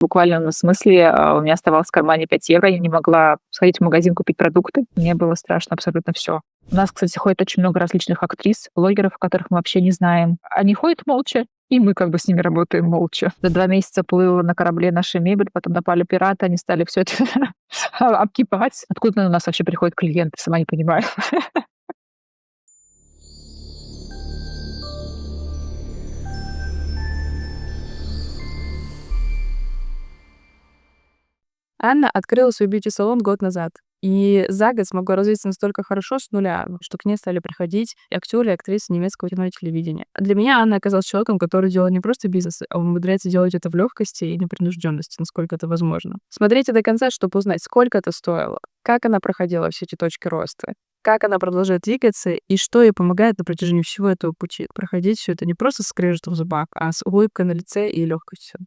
В буквальном смысле у меня оставалось в кармане 5 евро, я не могла сходить в магазин купить продукты. Мне было страшно абсолютно все. У нас, кстати, ходит очень много различных актрис, блогеров, которых мы вообще не знаем. Они ходят молча, и мы как бы с ними работаем молча. За 2 месяца плыла на корабле наша мебель, потом напали пираты, они стали все это обкипать. Откуда у нас вообще приходят клиенты, сама не понимаю. Анна открыла свой бьюти-салон год назад. И за год смогла развиться настолько хорошо с нуля, что к ней стали приходить и актеры, и актрисы немецкого кино и телевидения. Для меня Анна оказалась человеком, который делает не просто бизнес, а умудряется делать это в легкости и непринужденности, насколько это возможно. Смотрите до конца, чтобы узнать, сколько это стоило, как она проходила все эти точки роста, как она продолжает двигаться и что ей помогает на протяжении всего этого пути. Проходить все это не просто с скрежетом в зубах, а с улыбкой на лице и легкостью.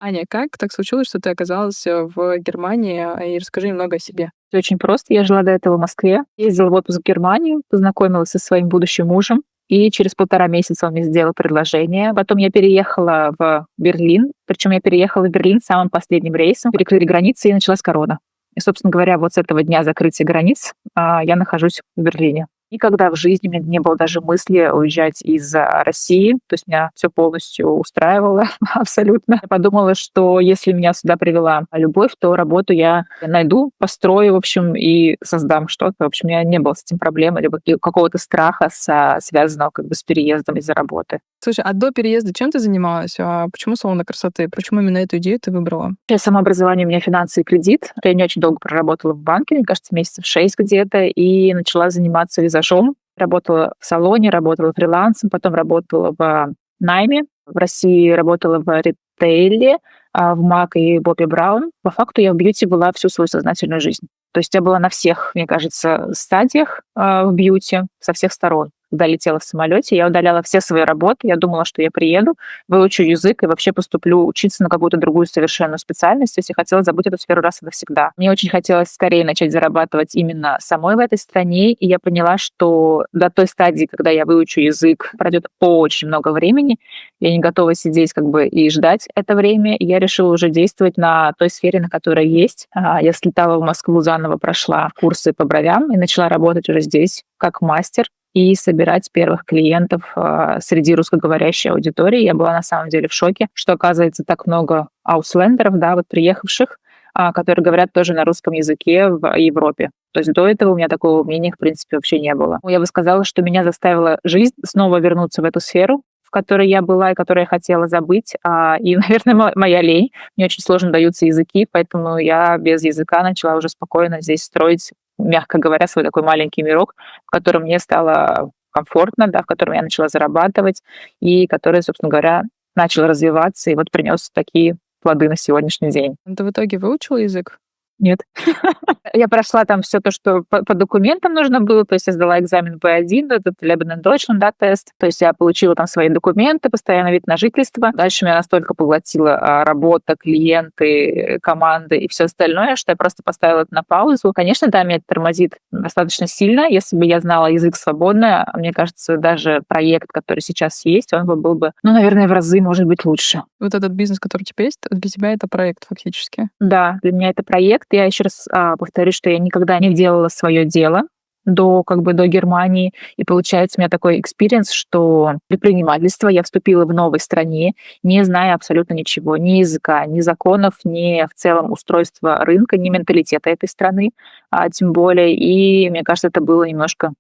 Аня, как так случилось, что ты оказалась в Германии? И расскажи немного о себе. Всё очень просто. Я жила до этого в Москве, ездила в отпуск в Германию, познакомилась со своим будущим мужем, и через 1,5 месяца он мне сделал предложение. Потом я переехала в Берлин, причем я переехала в Берлин самым последним рейсом. Перекрыли границы, и началась корона. И, собственно говоря, вот с этого дня закрытия границ, я нахожусь в Берлине. Никогда в жизни у меня не было даже мысли уезжать из России. То есть меня все полностью устраивало абсолютно. Я подумала, что если меня сюда привела любовь, то работу я найду, построю, в общем, и создам что-то. В общем, у меня не было с этим проблем, либо какого-то страха, связанного как бы с переездом из-за работы. Слушай, а до переезда чем ты занималась? А почему салоны красоты? Почему именно эту идею ты выбрала? Самообразование у меня финансы и кредит. Я не очень долго проработала в банке, мне кажется, месяцев 6 где-то, и начала заниматься визажом. Работала в салоне, работала фрилансом, потом работала в найме. В России работала в ритейле, в МАК и Бобби Браун. По факту я в бьюти была всю свою сознательную жизнь. То есть я была на всех, мне кажется, стадиях в бьюти со всех сторон. Когда летела в самолете, я удаляла все свои работы. Я думала, что я приеду, выучу язык и вообще поступлю учиться на какую-то другую совершенную специальность. То есть я хотела забыть эту сферу раз и навсегда. Мне очень хотелось скорее начать зарабатывать именно самой в этой стране, и я поняла, что до той стадии, когда я выучу язык, пройдет очень много времени. Я не готова сидеть как бы и ждать это время. И я решила уже действовать на той сфере, на которой есть. Я слетала в Москву заново, прошла курсы по бровям и начала работать уже здесь как мастер и собирать первых клиентов среди русскоговорящей аудитории. Я была на самом деле в шоке, что оказывается так много ауслендеров, да, вот приехавших, которые говорят тоже на русском языке в Европе. То есть до этого у меня такого умения, в принципе, вообще не было. Я бы сказала, что меня заставила жизнь снова вернуться в эту сферу, в которой я была и которую я хотела забыть. И, наверное, моя лень. Мне очень сложно даются языки, поэтому я без языка начала уже спокойно здесь строить, мягко говоря, свой такой маленький мирок, в котором мне стало комфортно, да, в котором я начала зарабатывать, и который, собственно говоря, начал развиваться, и вот принес такие плоды на сегодняшний день. Ты в итоге выучила язык? Нет. Я прошла там все то, что по документам нужно было. То есть я сдала экзамен B1, этот Leben in Deutschland, да, тест. То есть я получила там свои документы, постоянный вид на жительство. Дальше меня настолько поглотила работа, клиенты, команды и все остальное, что я просто поставила это на паузу. Конечно, да, меня это тормозит достаточно сильно. Если бы я знала язык свободно, мне кажется, даже проект, который сейчас есть, он был бы, ну, наверное, в разы, может быть, лучше. Вот этот бизнес, который у тебя есть, для тебя это проект фактически. Да, для меня это проект. Я еще раз повторюсь, что я никогда не делала свое дело до Германии. И получается у меня такой экспириенс, что предпринимательство, я вступила в новой стране, не зная абсолютно ничего, ни языка, ни законов, ни в целом устройства рынка, ни менталитета этой страны, тем более. И мне кажется, это было немножко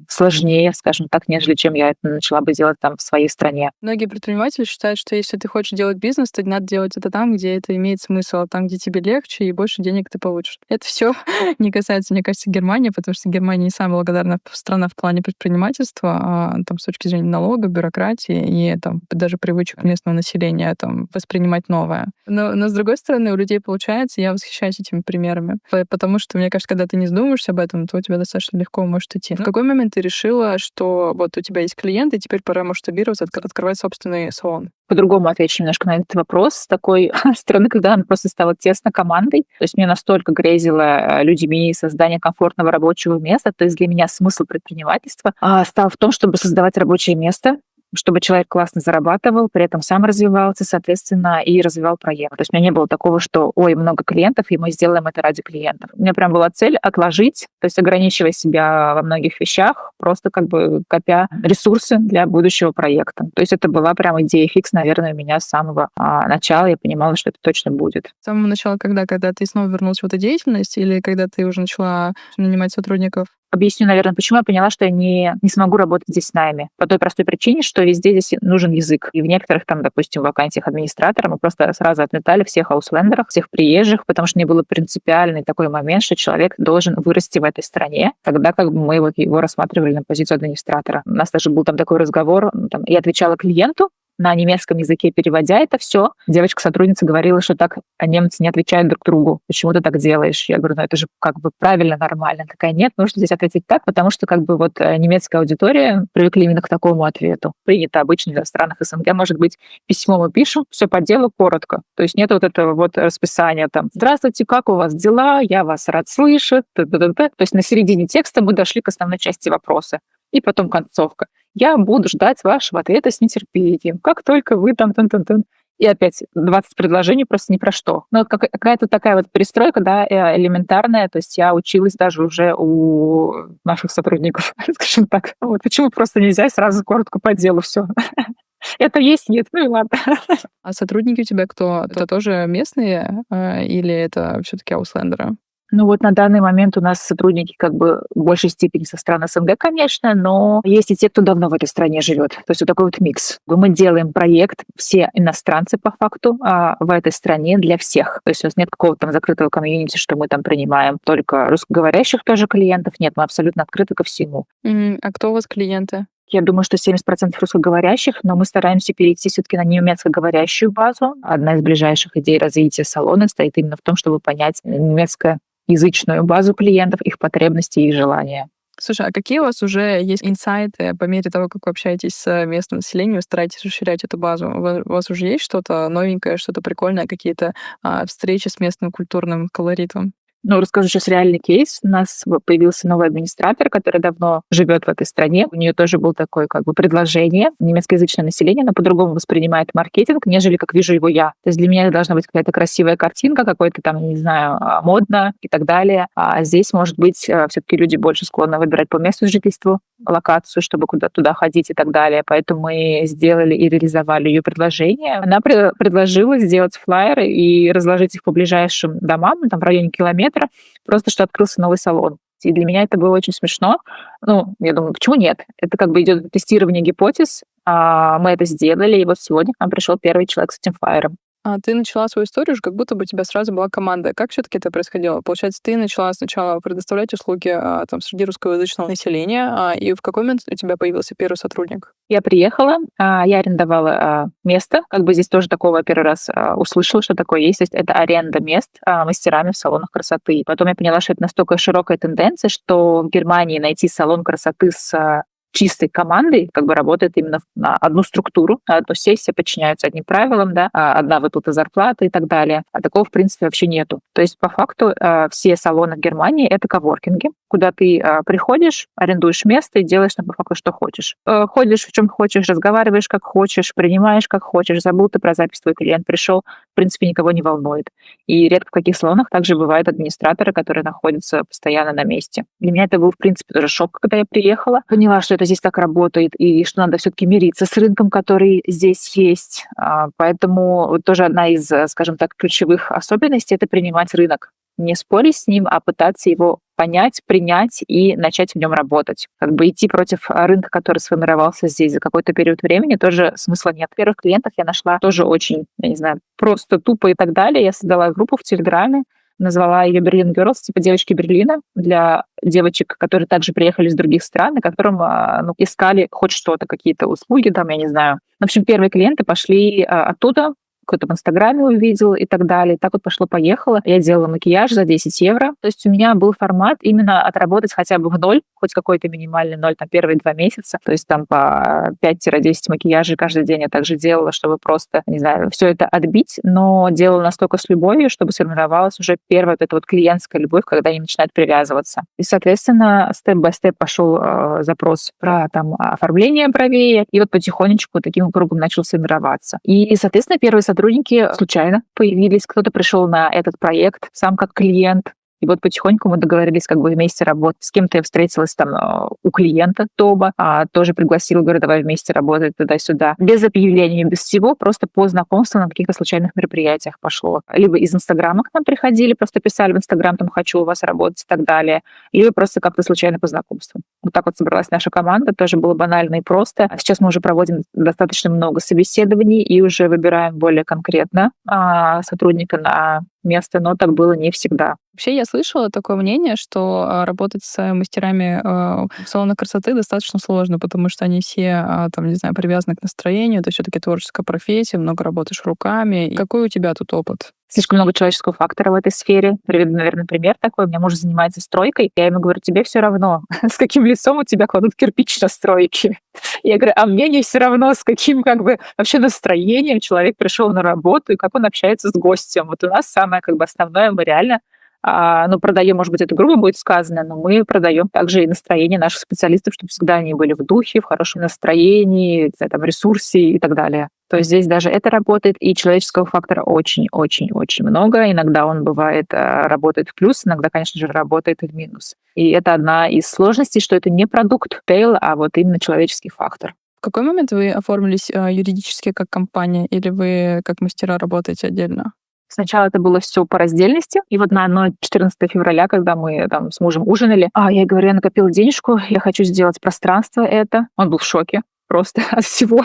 сложнее, скажем так, нежели чем я это начала бы делать там в своей стране. Многие предприниматели считают, что если ты хочешь делать бизнес, то надо делать это там, где это имеет смысл, там, где тебе легче и больше денег ты получишь. Это все не касается, мне кажется, Германии, потому что Германия не самая благодарная страна в плане предпринимательства, там, с точки зрения налогов, бюрократии и там даже привычек местного населения там, воспринимать новое. Но с другой стороны, у людей получается, я восхищаюсь этими примерами, потому что, мне кажется, когда ты не задумываешься об этом, то у тебя достаточно легко может идти. В какой момент ты решила, что вот у тебя есть клиент, и теперь пора масштабироваться, открывать собственный салон? По-другому отвечу немножко на этот вопрос с такой стороны, когда она просто стала тесно командой. То есть мне настолько грезило людьми создание комфортного рабочего места. То есть для меня смысл предпринимательства стал в том, чтобы создавать рабочее место, чтобы человек классно зарабатывал, при этом сам развивался, соответственно, и развивал проект. То есть у меня не было такого, что, ой, много клиентов, и мы сделаем это ради клиентов. У меня прям была цель отложить, то есть ограничивая себя во многих вещах, просто как бы копя ресурсы для будущего проекта. То есть это была прям идея фикс, наверное, у меня с самого начала. Я понимала, что это точно будет. С самого начала, когда ты снова вернулась в эту деятельность или когда ты уже начала нанимать сотрудников? Объясню, наверное, почему я поняла, что я не смогу работать здесь с найме. По той простой причине, что везде здесь нужен язык. И в некоторых там, допустим, вакансиях администратора мы просто сразу отметали всех ауслендеров, всех приезжих, потому что не было принципиальный такой момент, что человек должен вырасти в этой стране. Тогда как бы мы вот его рассматривали на позицию администратора. У нас даже был там такой разговор, там, я отвечала клиенту, на немецком языке переводя это все, девочка-сотрудница говорила, что так немцы не отвечают друг другу. Почему ты так делаешь? Я говорю, ну это же как бы правильно, нормально. Такая, нет, нужно здесь ответить так, потому что как бы вот немецкая аудитория привыкли именно к такому ответу. Принято обычно для стран СНГ, может быть, письмо мы пишем, все по делу, коротко. То есть нет вот этого вот расписания там, здравствуйте, как у вас дела? Я вас рад слышать. То есть на середине текста мы дошли к основной части вопроса. И потом концовка. Я буду ждать вашего ответа с нетерпением. Как только вы там... И опять 20 предложений просто ни про что. Но какая-то такая вот перестройка, да, элементарная. То есть я училась даже уже у наших сотрудников, скажем так. Вот. Почему просто нельзя сразу коротко по делу все? Это есть, нет, ну и ладно. А сотрудники у тебя кто? Это тоже местные или это все-таки ауслендеры? Ну вот на данный момент у нас сотрудники как бы в большей степени со стран СНГ, конечно, но есть и те, кто давно в этой стране живет. То есть вот такой вот микс. Мы делаем проект, все иностранцы по факту в этой стране для всех. То есть у нас нет какого-то там закрытого комьюнити, что мы там принимаем только русскоговорящих тоже клиентов. Нет, мы абсолютно открыты ко всему. А кто у вас клиенты? Я думаю, что 70% русскоговорящих, но мы стараемся перейти все-таки на немецкоговорящую базу. Одна из ближайших идей развития салона стоит именно в том, чтобы понять немецкоязычную базу клиентов, их потребности и желания. Слушай, а какие у вас уже есть инсайты по мере того, как вы общаетесь с местным населением, стараетесь расширять эту базу? У вас уже есть что-то новенькое, что-то прикольное, какие-то встречи с местным культурным колоритом? Ну, расскажу сейчас реальный кейс. У нас появился новый администратор, который давно живет в этой стране. У нее тоже был такое как бы предложение. Немецкоязычное население, оно по-другому воспринимает маркетинг, нежели как вижу его я. То есть для меня должна быть какая-то красивая картинка, какой-то там, не знаю, модно и так далее. А здесь, может быть, все-таки люди больше склонны выбирать по месту жительства локацию, чтобы куда-то туда ходить и так далее. Поэтому мы сделали и реализовали ее предложение. Она предложила сделать флаеры и разложить их по ближайшим домам, там в районе километра, просто что открылся новый салон. И для меня это было очень смешно. Ну, я думаю, почему нет? Это как бы идет тестирование гипотез. Мы это сделали, и вот сегодня к нам пришел первый человек с этим флаером. А ты начала свою историю, как будто бы у тебя сразу была команда. Как все-таки это происходило? Получается, ты начала сначала предоставлять услуги там, среди русскоязычного населения, и в какой момент у тебя появился первый сотрудник? Я приехала, я арендовала место. Как бы здесь тоже такого первый раз услышала, что такое есть. То есть это аренда мест мастерами в салонах красоты. Потом я поняла, что это настолько широкая тенденция, что в Германии найти салон красоты с чистой командой как бы работает именно на одну структуру, на одну сеть, все подчиняются одним правилам, да, одна выплата зарплаты и так далее. А такого, в принципе, вообще нету. То есть, по факту, все салоны в Германии — это коворкинги, куда ты приходишь, арендуешь место и делаешь там по факту, что хочешь. Ходишь в чем хочешь, разговариваешь как хочешь, принимаешь как хочешь, забыл ты про запись, твой клиент пришел, в принципе, никого не волнует. И редко в каких салонах также бывают администраторы, которые находятся постоянно на месте. Для меня это был, в принципе, тоже шок, когда я приехала. Поняла, что это здесь так работает, и что надо все-таки мириться с рынком, который здесь есть. Поэтому тоже одна из, скажем так, ключевых особенностей — это принимать рынок. Не спорить с ним, а пытаться его понять, принять и начать в нем работать. Как бы идти против рынка, который сформировался здесь за какой-то период времени, тоже смысла нет. Первых клиентов я нашла тоже очень, я не знаю, просто тупо и так далее. Я создала группу в Телеграме, назвала ее Berlin Girls, типа девочки Берлина, для девочек, которые также приехали из других стран, и которым искали хоть что-то, какие-то услуги, там, я не знаю. В общем, первые клиенты пошли оттуда. кто-то в Инстаграме увидел и так далее. И так вот пошло-поехало. Я делала макияж за 10 евро. То есть у меня был формат именно отработать хотя бы в ноль, хоть какой-то минимальный ноль, там, первые 2 месяца. То есть там по 5-10 макияжей каждый день я также делала, чтобы просто, не знаю, все это отбить, но делала настолько с любовью, чтобы сформировалась уже первая вот эта вот клиентская любовь, когда они начинают привязываться. И, соответственно, степ-бай-степ пошел запрос про там оформление бровей, и вот потихонечку таким кругом начал формироваться. И, соответственно, первые сотрудники случайно появились, кто-то пришел на этот проект сам как клиент, и вот потихоньку мы договорились как бы вместе работать. С кем-то я встретилась там у клиента Тоба, тоже пригласила, говорю, давай вместе работать туда-сюда. Без объявления, без всего, просто по знакомству на каких-то случайных мероприятиях пошло. Либо из Инстаграма к нам приходили, просто писали в Инстаграм, там, хочу у вас работать и так далее. Либо просто как-то случайно по знакомству. Вот так вот собралась наша команда, тоже было банально и просто. А сейчас мы уже проводим достаточно много собеседований и уже выбираем более конкретно сотрудника на место, но так было не всегда. Вообще, я слышала такое мнение, что работать с мастерами в салонах красоты достаточно сложно, потому что они все, там, не знаю, привязаны к настроению, это все-таки творческая профессия, много работаешь руками. И какой у тебя тут опыт? Слишком много человеческого фактора в этой сфере. Приведу, наверное, пример такой. У меня муж занимается стройкой. Я ему говорю, тебе все равно, с каким лицом у тебя кладут кирпич на стройке. Я говорю, а мне не все равно, с каким как бы вообще настроением человек пришел на работу и как он общается с гостем. Вот у нас самое как бы основное, мы реально продаем, может быть, это грубо будет сказано, но мы продаем также и настроение наших специалистов, чтобы всегда они были в духе, в хорошем настроении, не знаю, там, ресурсе и так далее. То есть здесь даже это работает, и человеческого фактора очень-очень-очень много. Иногда он бывает работает в плюс, иногда, конечно же, работает и в минус. И это одна из сложностей, что это не продукт Tail, а вот именно человеческий фактор. В какой момент вы оформились юридически как компания, или вы как мастера работаете отдельно? Сначала это было все по раздельности. И вот на 14 февраля, когда мы там с мужем ужинали, я говорю, я накопила денежку, я хочу сделать пространство это. Он был в шоке просто от всего.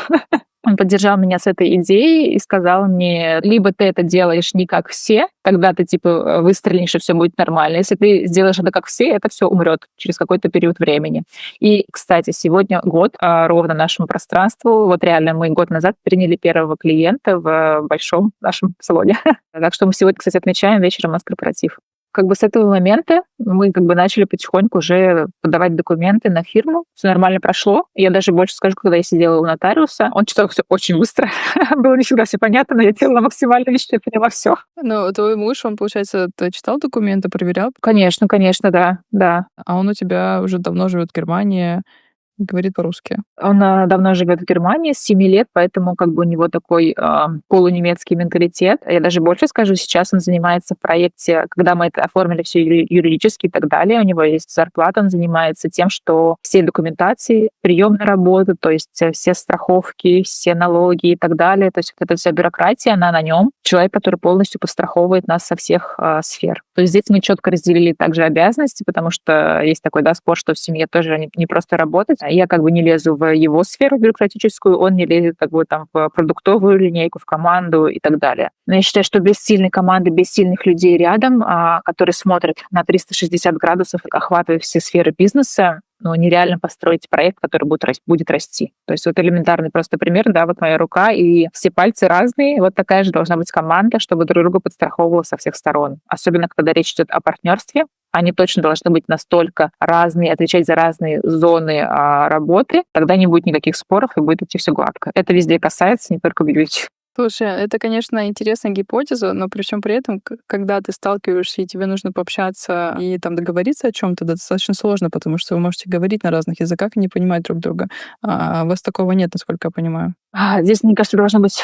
Он поддержал меня с этой идеей и сказал мне, либо ты это делаешь не как все, тогда ты типа выстрелишь, и все будет нормально. Если ты сделаешь это как все, это все умрет через какой-то период времени. И, кстати, сегодня год ровно нашему пространству. Вот реально мы год назад приняли первого клиента в большом нашем салоне. Так что мы сегодня, кстати, отмечаем вечером у нас корпоратив. Как бы с этого момента мы как бы начали потихоньку уже подавать документы на фирму. Все нормально прошло. Я даже больше скажу, когда я сидела у нотариуса, он читал все очень быстро. Было не всегда все понятно, но я делала максимально вид, что я поняла все. Ну, твой муж, он, получается, читал документы, проверял? Конечно, да, да. А он у тебя уже давно живет в Германии, говорит по-русски. Он давно живет в Германии, с 7 лет, поэтому как бы у него такой полунемецкий менталитет. Я даже больше скажу, сейчас он занимается в проекте, когда мы это оформили все юридически и так далее, у него есть зарплата, он занимается тем, что все документации, прием на работу, то есть все страховки, все налоги и так далее, то есть вот эта вся бюрократия, она на нем. Человек, который полностью подстраховывает нас со всех сфер. То есть здесь мы четко разделили также обязанности, потому что есть такой спор, что в семье тоже не просто работать. Я как бы не лезу в его сферу бюрократическую, он не лезет как бы там в продуктовую линейку, в команду и так далее. Но я считаю, что без сильной команды, без сильных людей рядом, которые смотрят на 360 градусов, охватывая все сферы бизнеса, нереально построить проект, который будет расти. То есть вот элементарный просто пример, вот моя рука, и все пальцы разные, вот такая же должна быть команда, чтобы друг друга подстраховывала со всех сторон. Особенно, когда речь идет о партнерстве, они точно должны быть настолько разные, отвечать за разные зоны работы, тогда не будет никаких споров и будет идти все гладко. Это везде касается, не только бьюти. Слушай, это, конечно, интересная гипотеза, но при всем при этом, когда ты сталкиваешься и тебе нужно пообщаться и там договориться о чем-то, достаточно сложно, потому что вы можете говорить на разных языках и не понимать друг друга. А у вас такого нет, насколько я понимаю. Здесь, мне кажется, должно быть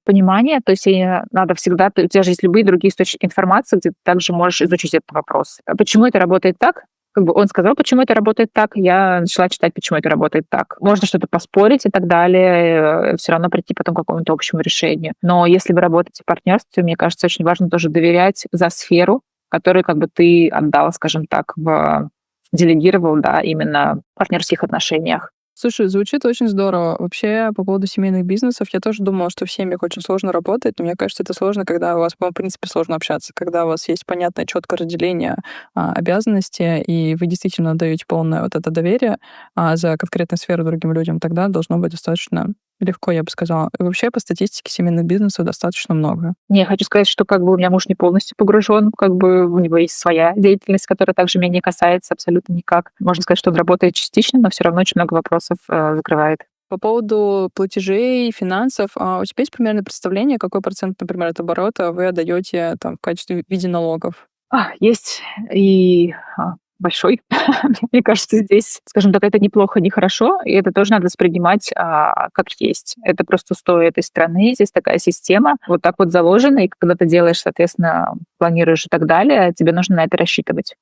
понимание, то есть надо всегда, у тебя же есть любые другие источники информации, где ты также можешь изучить этот вопрос. Почему это работает так? Как бы он сказал, почему это работает так, я начала читать, почему это работает так. Можно что-то поспорить и так далее, все равно прийти потом к какому-то общему решению. Но если вы работаете в партнерстве, мне кажется, очень важно тоже доверять за сферу, которую как бы ты отдал, скажем так, делегировал, именно в партнерских отношениях. Слушай, звучит очень здорово. Вообще, по поводу семейных бизнесов, я тоже думала, что в семьях очень сложно работать, но мне кажется, это сложно, когда у вас, в принципе, сложно общаться, когда у вас есть понятное, четкое разделение обязанностей, и вы действительно даете полное вот это доверие за конкретную сферу другим людям, тогда должно быть достаточно Легко, я бы сказала. И вообще по статистике семейных бизнесов достаточно много. Не, я хочу сказать, что как бы у меня муж не полностью погружен, как бы у него есть своя деятельность, которая также меня не касается абсолютно никак. Можно сказать, что он работает частично, но все равно очень много вопросов закрывает. По поводу платежей, финансов, у тебя есть примерное представление, какой процент, например, от оборота вы отдаете там в качестве в виде налогов? Есть и большой. Мне кажется, здесь, скажем так, это неплохо, не хорошо, и это тоже надо воспринимать как есть. Это просто устой этой страны, здесь такая система вот так вот заложена, и когда ты делаешь, соответственно, планируешь и так далее, тебе нужно на это рассчитывать.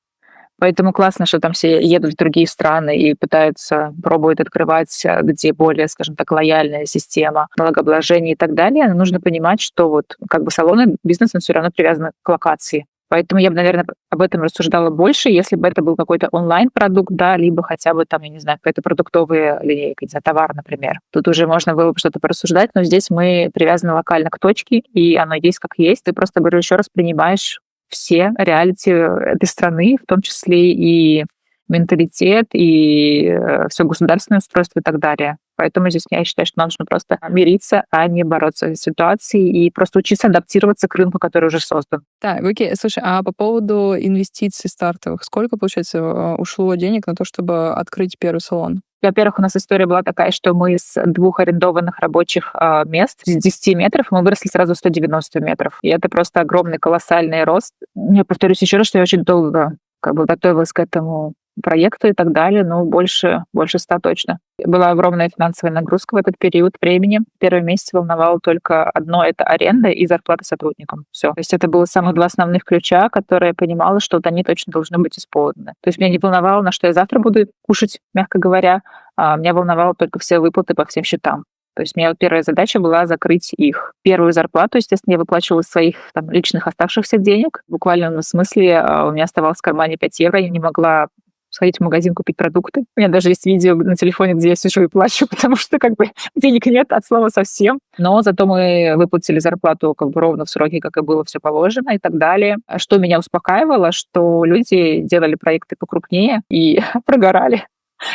Поэтому классно, что там все едут в другие страны и пытаются, пробуют открывать, где более, скажем так, лояльная система налогообложения и так далее. Но нужно понимать, что вот как бы салоны, бизнес, он всё равно привязан к локации. Поэтому я бы, наверное, об этом рассуждала больше, если бы это был какой-то онлайн-продукт, да, либо хотя бы там, я не знаю, какая-то продуктовая линейка, не знаю, товар, например. Тут уже можно было бы что-то порассуждать, но здесь мы привязаны локально к точке, и оно есть как есть. Ты просто, говорю еще раз, принимаешь все реалити этой страны, в том числе и менталитет, и все государственное устройство и так далее. Поэтому здесь я считаю, что нам нужно просто мириться, а не бороться с ситуацией и просто учиться адаптироваться к рынку, который уже создан. Так, окей. Слушай, а по поводу инвестиций стартовых, сколько, получается, ушло денег на то, чтобы открыть первый салон? Во-первых, у нас история была такая, что мы с 2 арендованных рабочих мест, с 10 метров, мы выросли сразу в 190 метров. И это просто огромный, колоссальный рост. Я повторюсь еще раз, что я очень долго как бы готовилась к этому проекту и так далее, но больше 100 точно. Была огромная финансовая нагрузка в этот период времени. Первый месяц волновало только одно — это аренда и зарплата сотрудникам. Все. То есть это было самых 2 основных ключа, которые я понимала, что вот они точно должны быть исполнены. То есть меня не волновало, на что я завтра буду кушать, мягко говоря, а меня волновало только все выплаты по всем счетам. То есть у меня вот первая задача была закрыть их. Первую зарплату, естественно, я выплачивала из своих там личных оставшихся денег. В буквальном смысле у меня оставалось в кармане 5 евро, я не могла сходить в магазин, купить продукты. У меня даже есть видео на телефоне, где я сижу и плачу, потому что как бы денег нет от слова совсем. Но зато мы выплатили зарплату как бы ровно в сроки, как и было все положено и так далее. Что меня успокаивало, что люди делали проекты покрупнее и прогорали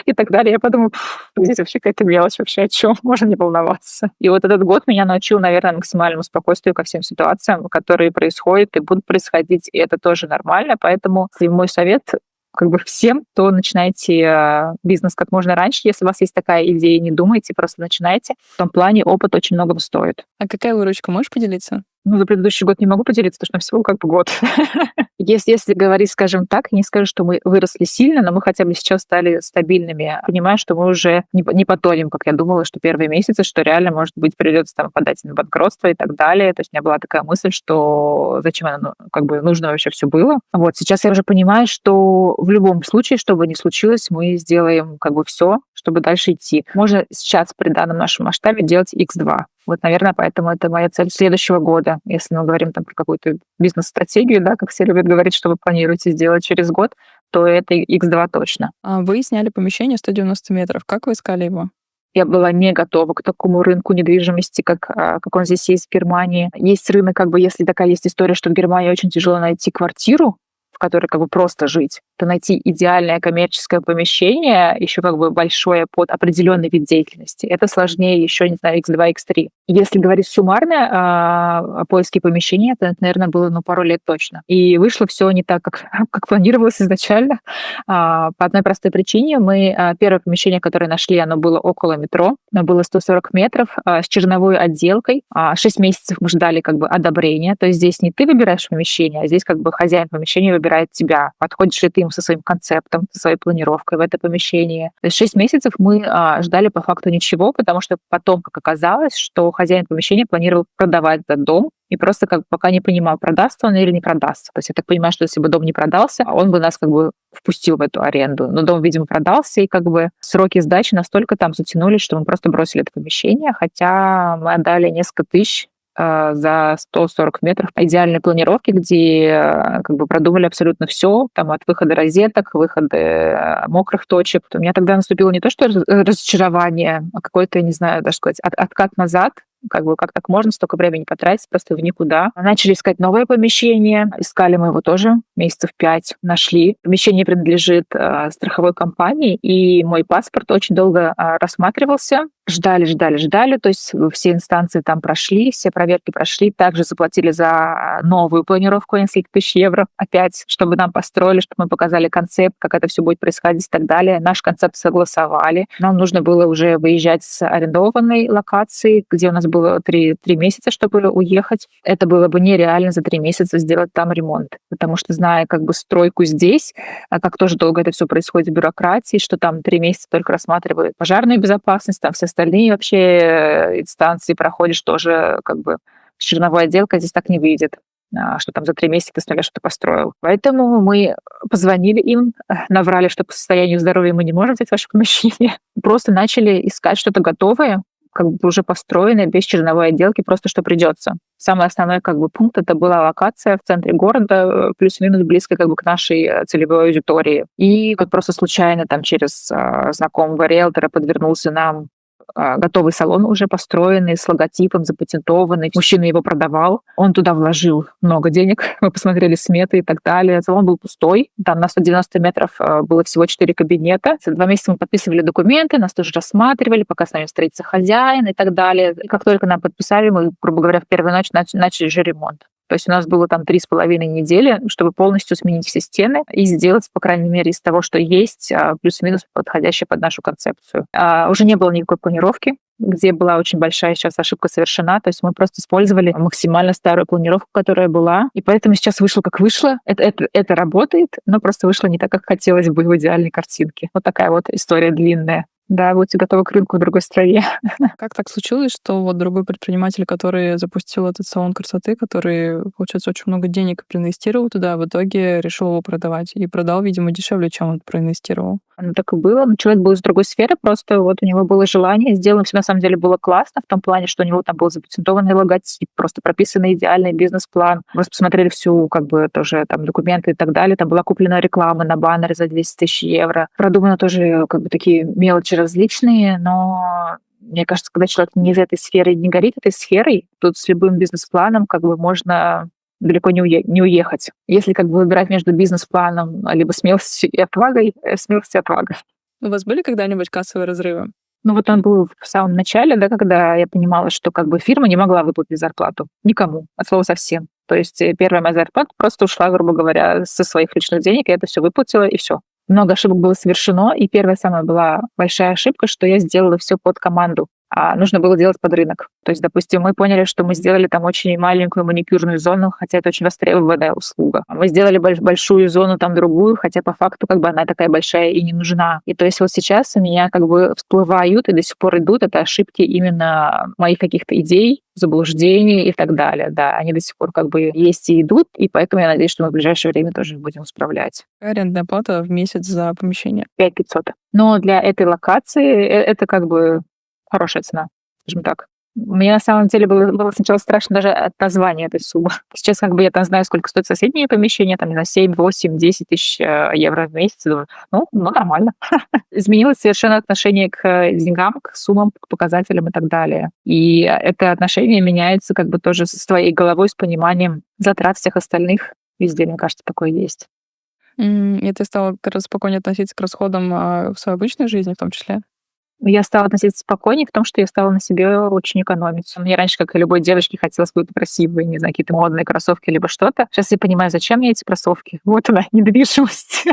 и так далее. Я подумала, здесь вообще какая-то мелочь, вообще о чем можно не волноваться. И вот этот год меня научил, наверное, максимальному спокойствию ко всем ситуациям, которые происходят и будут происходить, и это тоже нормально. Поэтому мой совет как бы всем, то начинайте бизнес как можно раньше. Если у вас есть такая идея, не думайте, просто начинайте. В том плане опыт очень многого стоит. А какая выручка, можешь поделиться? За предыдущий год не могу поделиться, потому что всего как бы год. Если говорить, скажем так, не скажу, что мы выросли сильно, но мы хотя бы сейчас стали стабильными. Понимаю, что мы уже не потонем, как я думала, что первые месяцы, что реально, может быть, придется там подать на банкротство и так далее. То есть у меня была такая мысль, что зачем оно как бы нужно вообще все было. Вот сейчас я уже понимаю, что в любом случае, что бы ни случилось, мы сделаем как бы все, чтобы дальше идти. Можно сейчас при данном нашем масштабе делать X2. Вот, наверное, поэтому это моя цель следующего года. Если мы говорим там про какую-то бизнес-стратегию, да, как все любят говорить, что вы планируете сделать через год, то это X2 точно. Вы сняли помещение 190 метров. Как вы искали его? Я была не готова к такому рынку недвижимости, как он здесь есть в Германии. Есть рынок, как бы, если такая есть история, что в Германии очень тяжело найти квартиру, в которой как бы просто жить, то найти идеальное коммерческое помещение, еще как бы большое под определенный вид деятельности, это сложнее еще, не знаю, X2, X3. Если говорить суммарно о поиске помещения, то это, наверное, было пару лет точно. И вышло все не так, как планировалось изначально. По одной простой причине. Первое помещение, которое нашли, оно было около метро, оно было 140 метров с черновой отделкой. 6 месяцев мы ждали как бы одобрения. То есть здесь не ты выбираешь помещение, а здесь как бы хозяин помещения выбирает тебя. Подходишь ли ты ему со своим концептом, со своей планировкой в это помещение. То есть 6 месяцев мы ждали по факту ничего, потому что потом, как оказалось, что хозяин помещения планировал продавать этот дом, и просто как бы пока не понимал, продастся он или не продастся. То есть я так понимаю, что если бы дом не продался, он бы нас как бы впустил в эту аренду. Но дом, видимо, продался, и как бы сроки сдачи настолько там затянулись, что мы просто бросили это помещение, хотя мы отдали несколько тысяч за 140 метров идеальной планировки, где как бы продумали абсолютно все, там от выхода розеток, выхода мокрых точек. У меня тогда наступило не то, что разочарование, а какой-то, я не знаю, даже сказать, откат назад. Как бы как так можно столько времени потратить просто в никуда. Начали искать новое помещение. Искали мы его тоже месяцев 5. Нашли. Помещение принадлежит страховой компании, и мой паспорт очень долго рассматривался. ждали. То есть все инстанции там прошли, все проверки прошли. Также заплатили за новую планировку несколько тысяч евро опять, чтобы нам построили, чтобы мы показали концепт, как это все будет происходить и так далее. Наш концепт согласовали. Нам нужно было уже выезжать с арендованной локации, где у нас было 3 месяца, чтобы уехать. Это было бы нереально за 3 месяца сделать там ремонт. Потому что, зная как бы стройку здесь, а как тоже долго это все происходит в бюрократии, что там 3 месяца только рассматривают пожарную безопасность, там все остальные вообще инстанции проходишь тоже как бы черновая отделка здесь так не выйдет, что там за 3 месяца ты с нуля что-то построил. Поэтому мы позвонили им, наврали, что по состоянию здоровья мы не можем взять ваше помещение. Просто начали искать что-то готовое, как бы уже построенное, без черновой отделки, просто что придется. Самый основной как бы пункт — это была локация в центре города, плюс-минус близко как бы к нашей целевой аудитории. И вот просто случайно там через знакомого риэлтора подвернулся нам готовый салон уже построенный, с логотипом, запатентованный. Мужчина его продавал. Он туда вложил много денег. Мы посмотрели сметы и так далее. Салон был пустой. Там на 190 метров было всего 4 кабинета. За 2 месяца мы подписывали документы, нас тоже рассматривали, пока с нами встретится хозяин и так далее. И как только нам подписали, мы, грубо говоря, в первую ночь начали же ремонт. То есть у нас было там 3,5 недели, чтобы полностью сменить все стены и сделать, по крайней мере, из того, что есть, плюс-минус подходящее под нашу концепцию. Уже не было никакой планировки, где была очень большая сейчас ошибка совершена. То есть мы просто использовали максимально старую планировку, которая была. И поэтому сейчас вышло как вышло. Это работает, но просто вышло не так, как хотелось бы в идеальной картинке. Вот такая вот история длинная. Да, будьте готовы к рынку в другой стране. Как так случилось, что вот другой предприниматель, который запустил этот салон красоты, который, получается, очень много денег проинвестировал туда, в итоге решил его продавать и продал, видимо, дешевле, чем он проинвестировал? Так и было. Но человек был из другой сферы, просто вот у него было желание. Сделано все на самом деле было классно, в том плане, что у него там был запатентованный логотип, просто прописанный идеальный бизнес-план. Мы посмотрели всю, как бы, тоже там документы и так далее. Там была куплена реклама на баннеры за 200 тысяч евро. Продумано тоже, как бы, такие мелочи различные, но мне кажется, когда человек не из этой сферы, не горит этой сферой, тут с любым бизнес-планом как бы можно далеко не уехать. Если как бы выбирать между бизнес-планом либо смелостью и отвагой, смелость и отвага. У вас были когда-нибудь кассовые разрывы? Ну вот он был в самом начале, да, когда я понимала, что как бы фирма не могла выплатить зарплату никому, от слова совсем. То есть первая моя зарплата просто ушла, грубо говоря, со своих личных денег, я это все выплатила, и все. Много ошибок было совершено, и первая самая была большая ошибка, что я сделала все под команду, а нужно было делать под рынок. То есть, допустим, мы поняли, что мы сделали там очень маленькую маникюрную зону, хотя это очень востребованная услуга. Мы сделали большую зону, там другую, хотя по факту как бы она такая большая и не нужна. И то есть вот сейчас у меня как бы всплывают и до сих пор идут это ошибки именно моих каких-то идей, заблуждений и так далее. Да, они до сих пор как бы есть и идут, и поэтому я надеюсь, что мы в ближайшее время тоже будем исправлять. Арендная плата в месяц за помещение? 5500. Но для этой локации это как бы хорошая цена, скажем так. Мне на самом деле было сначала страшно даже от названия этой суммы. Сейчас как бы я там знаю, сколько стоит соседнее помещение, там, не знаю, 7, 8, 10 тысяч евро в месяц. Думаю, ну нормально. Изменилось совершенно отношение к деньгам, к суммам, к показателям и так далее. И это отношение меняется как бы тоже с твоей головой, с пониманием затрат всех остальных. Везде, мне кажется, такое есть. И ты стала как раз спокойнее относиться к расходам в своей обычной жизни в том числе? Я стала относиться спокойнее в том, что я стала на себе очень экономить. Мне раньше, как и любой девочке, хотелось какие-то красивые, не знаю, какие-то модные кроссовки либо что-то. Сейчас я понимаю, зачем мне эти кроссовки. Вот она, недвижимость.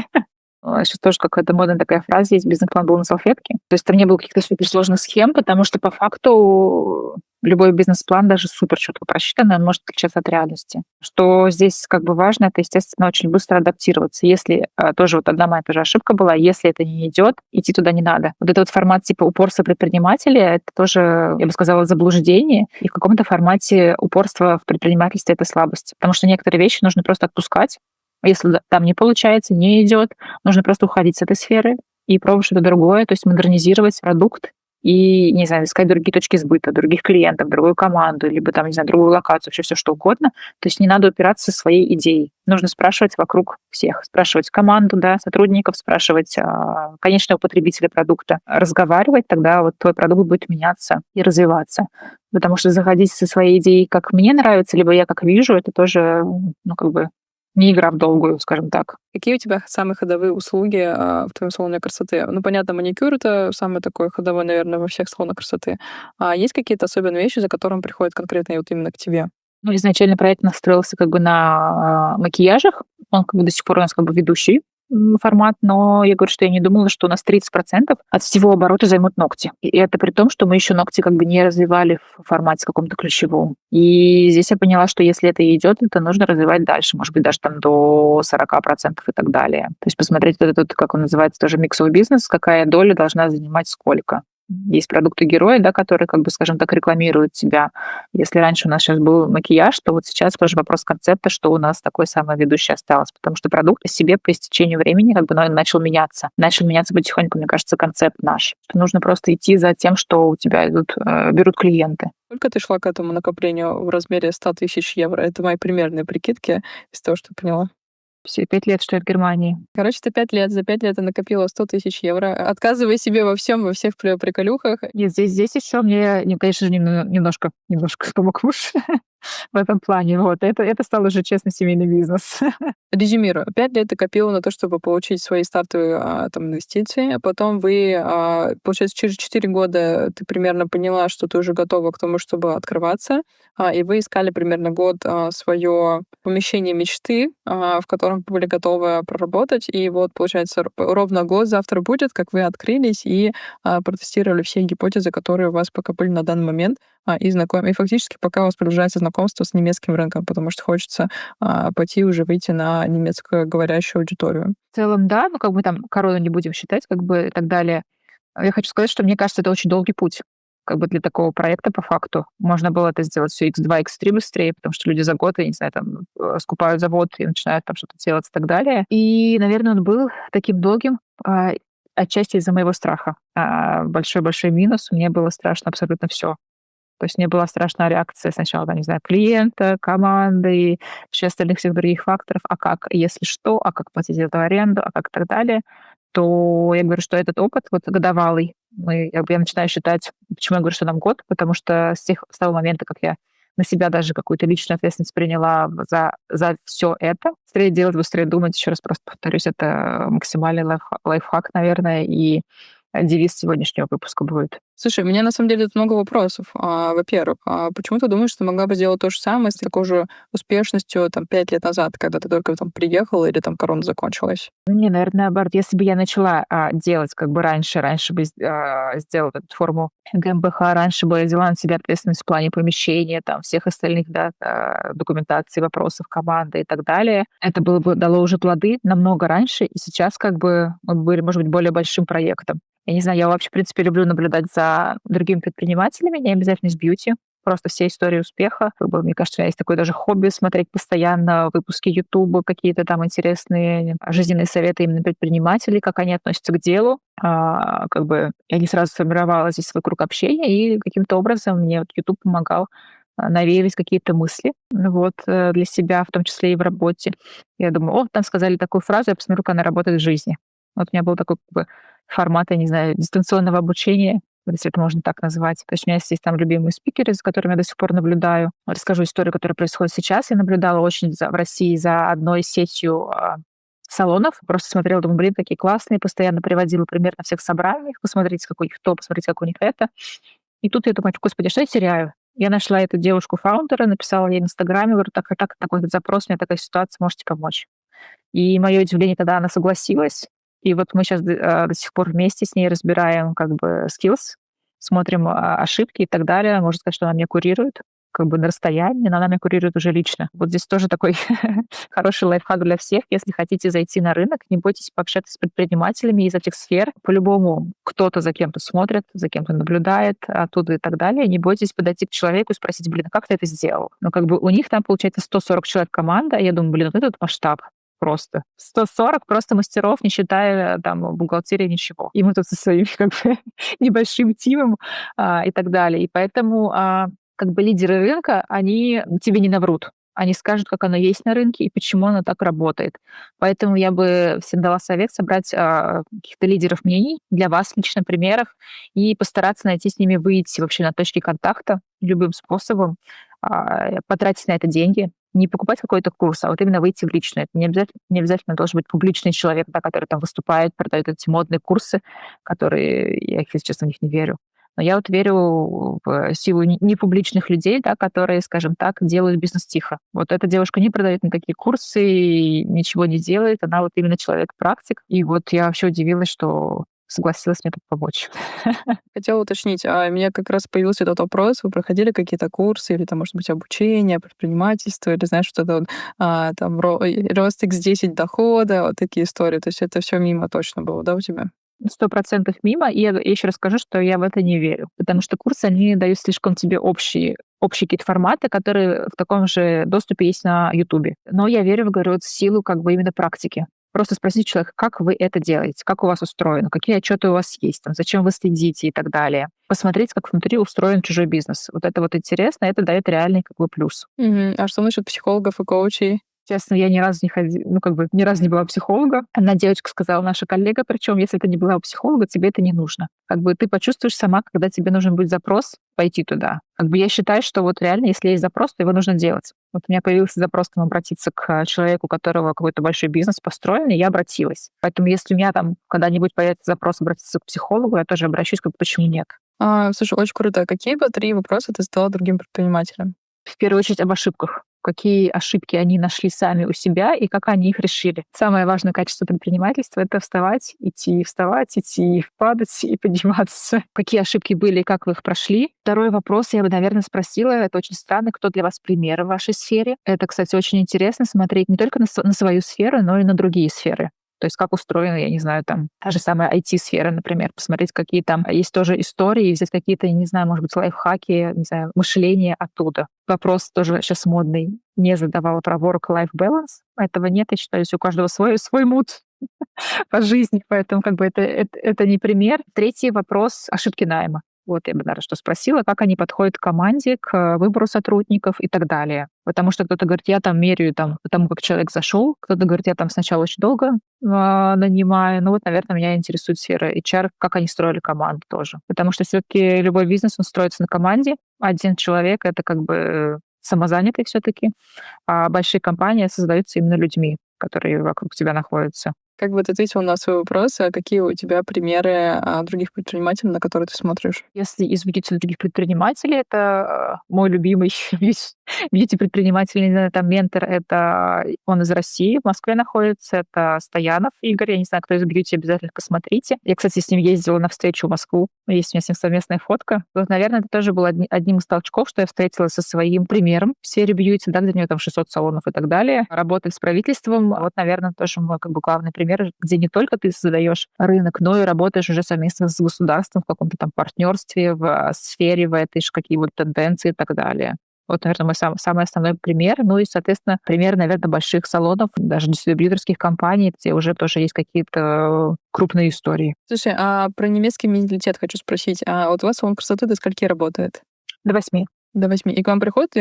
Сейчас тоже какая-то модная такая фраза есть, бизнес-план был на салфетке. То есть там не было каких-то суперсложных схем, потому что по факту любой бизнес-план, даже супер четко просчитанный, он может отличаться от реальности. Что здесь как бы важно, это, естественно, очень быстро адаптироваться. Если тоже вот одна моя тоже ошибка была, если это не идет, идти туда не надо. Вот этот вот формат типа упорства предпринимателя, это тоже, я бы сказала, заблуждение. И в каком-то формате упорство в предпринимательстве — это слабость. Потому что некоторые вещи нужно просто отпускать. Если там не получается, не идет, нужно просто уходить с этой сферы и пробовать что-то другое, то есть модернизировать продукт и, не знаю, искать другие точки сбыта, других клиентов, другую команду, либо там, не знаю, другую локацию, вообще все что угодно. То есть не надо упираться своей идеей. Нужно спрашивать вокруг всех. Спрашивать команду, да, сотрудников, спрашивать конечного потребителя продукта. Разговаривать, тогда вот твой продукт будет меняться и развиваться. Потому что заходить со своей идеей, как мне нравится, либо я как вижу, это тоже, ну, как бы Не игра в долгую, скажем так. Какие у тебя самые ходовые услуги в твоем салоне красоты? Ну, понятно, маникюр — это самый такой ходовой, наверное, во всех салонах красоты. А есть какие-то особенные вещи, за которым приходят конкретно вот именно к тебе? Ну, изначально проект настроился как бы на макияжах. Он как бы до сих пор у нас как бы ведущий формат, но я говорю, что я не думала, что у нас 30% от всего оборота займут ногти. И это при том, что мы еще ногти как бы не развивали в формате каком-то ключевом. И здесь я поняла, что если это идет, это нужно развивать дальше, может быть, даже там до 40% и так далее. То есть посмотреть вот этот, как он называется, тоже миксовый бизнес, какая доля должна занимать сколько. Есть продукты героя, да, которые, как бы, скажем так, рекламируют себя. Если раньше у нас сейчас был макияж, то вот сейчас тоже вопрос концепта, что у нас такое самое ведущее осталось. Потому что продукт по себе по истечению времени как бы начал меняться. Начал меняться потихоньку, мне кажется, концепт наш. Что нужно просто идти за тем, что у тебя берут клиенты. Сколько ты шла к этому накоплению в размере 100 тысяч евро? Это мои примерные прикидки из того, что поняла. Все 5 лет, что я в Германии. Короче, ты 5 лет, за 5 лет ты накопила 100 тысяч евро, отказывай себе во всем, во всех приколюхах. Нет, здесь еще мне, конечно же, немножко помог муж в этом плане. Вот. Это стал уже честный семейный бизнес. Резюмирую. 5 лет ты копила на то, чтобы получить свои стартовые там, инвестиции, а потом получается, через 4 года ты примерно поняла, что ты уже готова к тому, чтобы открываться, и вы искали примерно год свое помещение мечты, в котором вы были готовы проработать, и вот, получается, ровно год завтра будет, как вы открылись и протестировали все гипотезы, которые у вас пока были на данный момент, и фактически пока у вас продолжается знакомство с немецким рынком, потому что хочется пойти уже выйти на немецкоговорящую аудиторию. В целом, да, ну, как бы там корону не будем считать, как бы и так далее. Я хочу сказать, что мне кажется, это очень долгий путь. Как бы для такого проекта по факту. Можно было это сделать все x2, x3 быстрее, потому что люди за год, я не знаю, там, скупают завод и начинают там что-то делать и так далее. И, наверное, он был таким долгим, отчасти из-за моего страха. Большой-большой минус. Мне было страшно абсолютно все. То есть мне была страшная реакция сначала, там, не знаю, клиента, команды и вообще остальных всех других факторов. А как, если что, а как платить эту аренду, а как и так далее. То я говорю, что этот опыт вот годовалый, я начинаю считать, почему я говорю, что нам год, потому что с того момента, как я на себя даже какую-то личную ответственность приняла за все это, быстрее делать, быстрее думать, еще раз просто повторюсь, это максимальный лайфхак, наверное, и девиз сегодняшнего выпуска будет. Слушай, у меня на самом деле тут много вопросов. Во-первых, почему ты думаешь, что могла бы сделать то же самое с такой же успешностью там 5 лет назад, когда ты только там приехала или там корона закончилась? Не, наверное, наоборот. Если бы я начала, делать как бы раньше бы сделала эту форму ГМБХ, раньше бы я взяла на себя ответственность в плане помещения, там, всех остальных, да, документации, вопросов команды и так далее, это было бы дало уже плоды намного раньше, и сейчас как бы мы были, может быть, более большим проектом. Я не знаю, я вообще, в принципе, люблю наблюдать за другими предпринимателями, не обязательно из бьюти. Просто все истории успеха. Как бы, мне кажется, у меня есть такое даже хобби смотреть постоянно выпуски "Ютуба", какие-то там интересные жизненные советы именно предпринимателей, как они относятся к делу. Как бы я не сразу сформировала здесь свой круг общения, и каким-то образом мне вот "Ютуб" помогал навеивать какие-то мысли, ну вот, для себя, в том числе и в работе. Я думаю: "О, там сказали такую фразу, я посмотрю, как она работает в жизни". Вот у меня был такой как бы формат, я не знаю, дистанционного обучения, если это можно так назвать. То есть у меня есть там любимые спикеры, за которыми я до сих пор наблюдаю. Расскажу историю, которая происходит сейчас. Я наблюдала очень в России за одной сетью салонов. Просто смотрела, думаю, блин, такие классные. Постоянно приводила пример на всех собраниях. Посмотрите, как у них то, посмотрите, как у них это. И тут я думаю: господи, что я теряю? Я нашла эту девушку-фаундера, написала ей в Инстаграме, говорю: так и так, такой запрос, у меня такая ситуация, можете помочь? И мое удивление, когда она согласилась. И вот мы сейчас до сих пор вместе с ней разбираем как бы skills, смотрим ошибки и так далее. Можно сказать, что она меня курирует как бы на расстоянии, но она меня курирует уже лично. Вот здесь тоже такой хороший лайфхак для всех. Если хотите зайти на рынок, не бойтесь пообщаться с предпринимателями из этих сфер. По-любому кто-то за кем-то смотрит, за кем-то наблюдает оттуда и так далее. Не бойтесь подойти к человеку и спросить: блин, а как ты это сделал? Ну, как бы у них там, получается, 140 человек команда, а я думаю, блин, вот этот масштаб просто. 140 просто мастеров, не считая там бухгалтерии, ничего. И мы тут со своим как бы небольшим тимом и так далее. И поэтому как бы лидеры рынка, они тебе не наврут. Они скажут, как оно есть на рынке и почему оно так работает. Поэтому я бы всем дала совет собрать каких-то лидеров мнений для вас, лично примеров, и постараться найти с ними, выйти вообще на точки контакта любым способом, потратить на это деньги, не покупать какой-то курс, а вот именно выйти в личное. Это не обязательно должен быть публичный человек, да, который там выступает, продает эти модные курсы, которые я, если честно, в них не верю. Но я вот верю в силу непубличных людей, да, которые, скажем так, делают бизнес тихо. Вот эта девушка не продает никакие курсы, ничего не делает. Она вот именно человек-практик. И вот я вообще удивилась, что согласилась мне тут помочь. Хотела уточнить, у меня как раз появился этот вопрос. Вы проходили какие-то курсы или там, может быть, обучение, предпринимательство, или, знаешь, что-то вот, рост X10 дохода, вот такие истории. То есть это все мимо точно было, да, у тебя? 100% мимо. И я еще расскажу, что я в это не верю. Потому что курсы, они дают слишком тебе общие какие-то форматы, которые в таком же доступе есть на Ютубе. Но я верю, говорю, вот в силу как бы именно практики. Просто спросить человека, как вы это делаете, как у вас устроено, какие отчеты у вас есть, там, зачем вы следите и так далее. Посмотреть, как внутри устроен чужой бизнес. Вот это вот интересно, это дает реальный как бы плюс. Мгм. А что насчет психологов и коучей? Честно, я ни разу не ходила, ну, как бы ни разу не была у психолога. Одна девочка сказала, наша коллега, причем, если ты не была у психолога, тебе это не нужно. Как бы ты почувствуешь сама, когда тебе нужен будет запрос, пойти туда. Как бы я считаю, что вот реально, если есть запрос, то его нужно делать. Вот у меня появился запрос там обратиться к человеку, у которого какой-то большой бизнес построен, и я обратилась. Поэтому если у меня там когда-нибудь появится запрос обратиться к психологу, я тоже обращусь, как бы почему нет. Слушай, очень круто. Какие бы 3 вопроса ты задала другим предпринимателям? В первую очередь об ошибках. Какие ошибки они нашли сами у себя и как они их решили. Самое важное качество предпринимательства — это вставать, идти, падать и подниматься. Какие ошибки были и как вы их прошли. Второй вопрос я бы, наверное, спросила, это очень странно, кто для вас пример в вашей сфере. Это, кстати, очень интересно смотреть не только на свою сферу, но и на другие сферы. То есть как устроена, я не знаю, там, та же самая IT-сфера, например, посмотреть, какие там есть тоже истории, взять какие-то, я не знаю, может быть, лайфхаки, не знаю, мышление оттуда. Вопрос тоже сейчас модный. Не задавала про work-life balance. Этого нет, я считаю, у каждого свой мут по жизни, поэтому как бы это не пример. Третий вопрос — ошибки найма. Вот я бы, наверное, что спросила, как они подходят к команде, к выбору сотрудников и так далее. Потому что кто-то говорит, я там меряю там, по тому, как человек зашел, кто-то говорит, я там сначала очень долго нанимаю. Ну вот, наверное, меня интересует сфера HR, как они строили команду тоже. Потому что все-таки любой бизнес, он строится на команде. Один человек — это как бы самозанятый все-таки, а большие компании создаются именно людьми, которые вокруг тебя находятся. Как бы ты ответила на свой вопрос, какие у тебя примеры других предпринимателей, на которые ты смотришь? Если изучить других предпринимателей, это мой любимый бьюти-предприниматель, не знаю, там ментор, это он из России, в Москве находится, это Стоянов Игорь, я не знаю, кто из бьюти, обязательно посмотрите. Я, кстати, с ним ездила на встречу в Москву, есть у меня с ним совместная фотка. Вот, наверное, это тоже было одним из толчков, что я встретилась со своим примером в сфере бьюти, да, где у него там 600 салонов и так далее, работает с правительством. Вот, наверное, тоже мой как бы главный пример, где не только ты создаешь рынок, но и работаешь уже совместно с государством в каком-то там партнерстве, в сфере, в этой же какие вот тенденции и так далее. Вот, наверное, мой самый основной пример. Ну и, соответственно, пример, наверное, больших салонов, даже дистрибьюторских компаний, где уже тоже есть какие-то крупные истории. Слушай, а про немецкий менталитет хочу спросить. А вот у вас салон красоты до скольки работает? До 8. До 8. И к вам приходят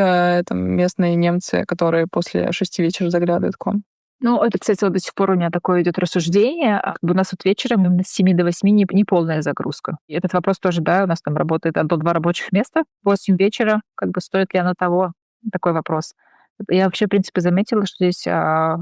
там местные немцы, которые после 6 вечера заглядывают к вам? Ну, это, кстати, вот до сих пор у меня такое идет рассуждение. Как бы у нас вот вечером именно с 7 до 8 не полная загрузка. И этот вопрос тоже, да, у нас там работает до 2 рабочих места. В 8 вечера, как бы стоит ли оно того? Такой вопрос. Я вообще, в принципе, заметила, что здесь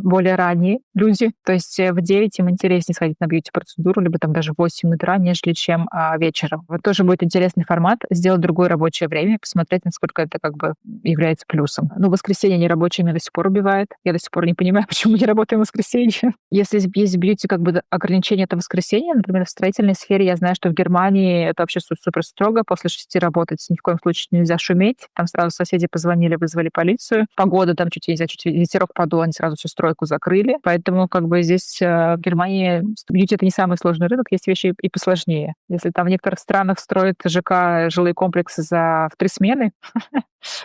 более ранние люди. То есть в 9 им интереснее сходить на бьюти-процедуру, либо там даже в 8 утра, нежели чем вечером. Вот тоже будет интересный формат, сделать другое рабочее время, посмотреть, насколько это как бы является плюсом. Ну, воскресенье нерабочее меня до сих пор убивает. Я до сих пор не понимаю, почему не работаем в воскресенье. Если есть в бьюти как бы ограничение, это воскресенье, например, в строительной сфере, я знаю, что в Германии это вообще супер строго. После 6 работать ни в коем случае нельзя шуметь. Там сразу соседи позвонили, вызвали полицию. Погода там чуть ветерок подул, они сразу всю стройку закрыли. Поэтому как бы здесь в Германии бьюти — это не самый сложный рынок, есть вещи и посложнее. Если там в некоторых странах строят ЖК, жилые комплексы в 3 смены,